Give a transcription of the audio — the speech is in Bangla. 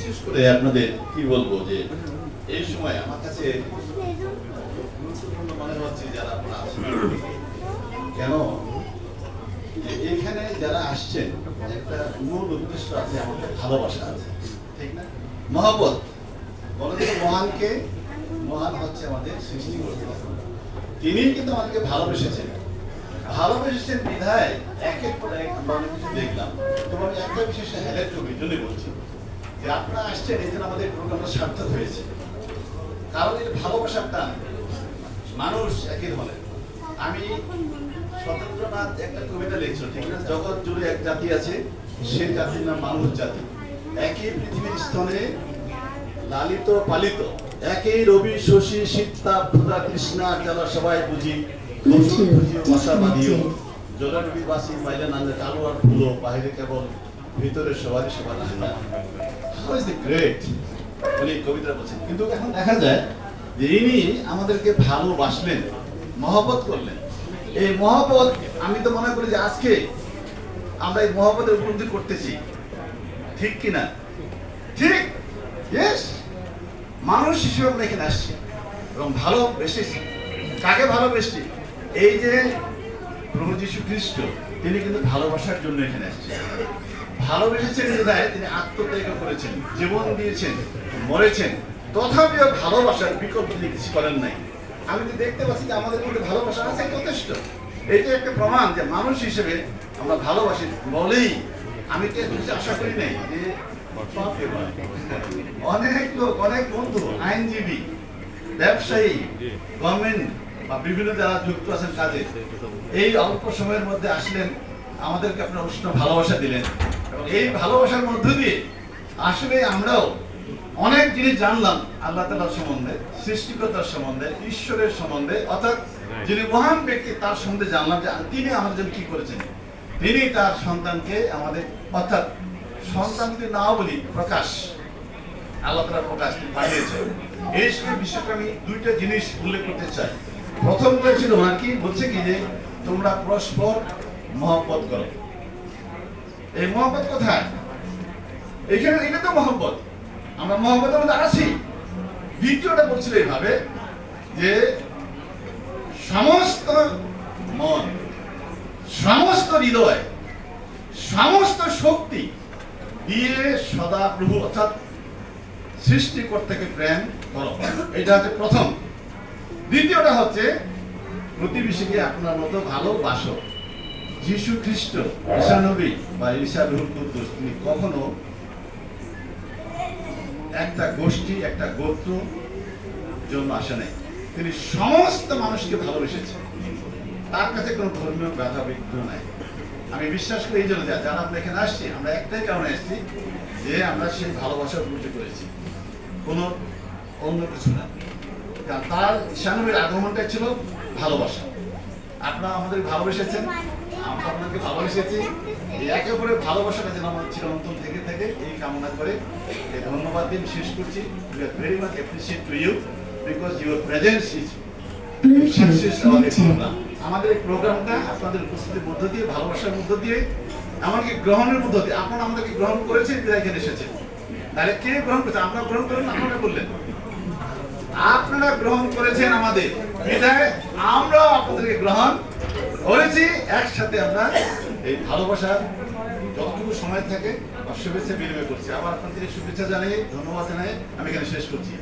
বিশেষ করে আপনাদের কি বলবো যে এই সময় আমার কাছে গুরুত্বপূর্ণ মনে হচ্ছে যারা আপনারা আছেন কেন এখানে যারা আসছেন একটা মূল উদ্দেশ্য আছে, আমাদের ভালোবাসা আছে, ঠিক না? মহব্বত বলে যে মহানকে, মহান হচ্ছে আমাদের সৃষ্টিকর্তা, তিনি কিন্তু আমাদেরকে ভালোবেসেছেন বিধায় একের পর এক আমরা অনেক কিছু দেখলাম। তো আমি একটা বিশেষ হাইলাইট করবো, এই জন্যই বলছি যে আপনারা আসছেন, এই জন্য আমাদের প্রোগ্রামটা সার্থক হয়েছে। কারণ এই ভালোবাসার টান, মানুষ একই ধরনের। আমি স্বতন্ত্রনাথ একটা কবিতা লিখছিল, ঠিক না? জগৎ জুড়ে এক জাতি আছে, সেই জাতির নাম মানুষ জাতি। একই পৃথিবীর স্তনে লালিত পালিত, একই রবি শশী শীতা ক্ষুধা কৃষ্ণা যারা সবাই বুঝি মশা বাঁধিও জলানবিবাসী পাইলে নান্দে কালো আর ফুলো বাইরে কেবল ভিতরে সবারই সবার আন্দা। হাউ ইজ দ্য গ্রেট উনি কবিতা বলছেন। কিন্তু এখন দেখা যায় যে ইনি আমাদেরকে ভালোবাসলেন, মহব্বত করলেন। এই মহব্বত আমি তো মনে করি যে আজকে আমরা এই মহব্বতের উপলব্ধি করতেছি, ঠিক কিনা? ঠিক, ইয়েস। মানুষ হিসেবে আমরা এখানে আসছি এবং ভালোবেসেছি। কাকে ভালোবেসছি? এই যে প্রভু যীশু খ্রিস্ট, তিনি কিন্তু ভালোবাসার জন্য এখানে আসছেন। ভালোবেসেছেন বিধায় তিনি আত্মত্যাগ করেছেন, জীবন দিয়েছেন, মরেছেন, তথাপিও ভালোবাসার বিকল্প তিনি কিছু করেন নাই। আমি তো দেখতে পাচ্ছি যে আমাদের মধ্যে ভালোবাসা আছে যথেষ্ট। এটা একটা প্রমাণ যে মানুষ হিসেবে আমরা ভালোবাসি বলেই আমি তো কিছু আশা করি নাই যে অনেক লোক, অনেক বন্ধু, আইনজীবী, ব্যবসায়ী, গভর্নমেন্ট বা বিভিন্ন যারা যুক্ত আছেন কাজে, এই অল্প সময়ের মধ্যে আসলেন, আমাদেরকে আপনার উষ্ণ ভালোবাসা দিলেন। এবং এই ভালোবাসার মধ্য দিয়ে আসলে আমরাও অনেক জিনিস জানলাম আল্লাহ তাআলার সম্বন্ধে, সৃষ্টিকর্তার সম্বন্ধে, ঈশ্বরের সম্বন্ধে, অর্থাৎ যিনি মহান ব্যক্তি তার সম্বন্ধে জানলাম যে তিনি আমাদের জন্য কি করেছেন। তিনি তার সন্তানকে আমাদের, অর্থাৎ সন্তান যদি নাও বলি, প্রকাশ, আল্লাহ তাআলা প্রকাশ পাঠিয়েছেন। এই সময় বিশেষ করে আমি দুইটা জিনিস উল্লেখ করতে চাই। প্রথমটা ছিল আর কি, বলছে কি যে তোমরা পরস্পর মহব্বত করো। এই মহব্বত কোথায়? এখানে, এটা তো মহব্বত, আমরা মহব্বতের মধ্যে আছি। দ্বিতীয়টা বলছিল এইভাবে যে সমস্ত মন, সমস্ত হৃদয়, সমস্ত শক্তি দিয়ে সদা প্রভু অর্থাৎ সৃষ্টিকর্তাকে প্রেম করো। এটা হচ্ছে প্রথম। দ্বিতীয়টা হচ্ছে প্রতিবেশীকে আপনার মতো ভালোবাসো। যীশু খ্রিস্ট, ঈসা নবী বা ঈসা রূহুল কুদ্দুস, তিনি কখনো একটা গোষ্ঠী, একটা গোত্র জন্য আসে নাই। তিনি সমস্ত মানুষকে ভালোবেসেছেন। তার কাছে কোনো ধর্মীয় ব্যথা বিঘ্ন নাই। আমি বিশ্বাস করি এই জন্য যারা আমরা এখানে আসছি, আমরা একটাই কারণে আসছি যে আমরা সেই ভালোবাসা উপলব্ধি করেছি, কোনো অন্য কিছু না। কারণ তার ঈসা নবীর আগমনটাই ছিল ভালোবাসা। আপনারা আমাদের ভালোবেসেছেন, আমরা আপনাকে ভালোবেসেছি। এই একে অপরের ভালোবাসাটা যেন আমাদের চিরন্তন থেকে থেকে এই কামনা করে এই ধন্যবাদ দিয়ে শেষ করছি। We are very much appreciate to you because your presence is success of the program. আমাদের এই প্রোগ্রামটা আপনাদের উপস্থিতির মধ্য দিয়ে, ভালোবাসার মধ্য দিয়ে, এমনকি গ্রহণের মধ্য দিয়ে, আপনারা আমাদেরকে গ্রহণ করেছেন, এখানে এসেছেন। তাহলে কে গ্রহণ করেছে? আমরা গ্রহণ করেন, আপনারা বললেন আপনারা গ্রহণ করেছেন আমাদের বিধায় আমরাও আপনাদেরকে গ্রহণ করেছি। একসাথে আমরা এই ভালোবাসার যতটুকু সময় থাকে শুভেচ্ছা বিনিময় করছি। আবার আপনাদের শুভেচ্ছা জানিয়ে, ধন্যবাদ জানিয়ে আমি এখানে শেষ করছি।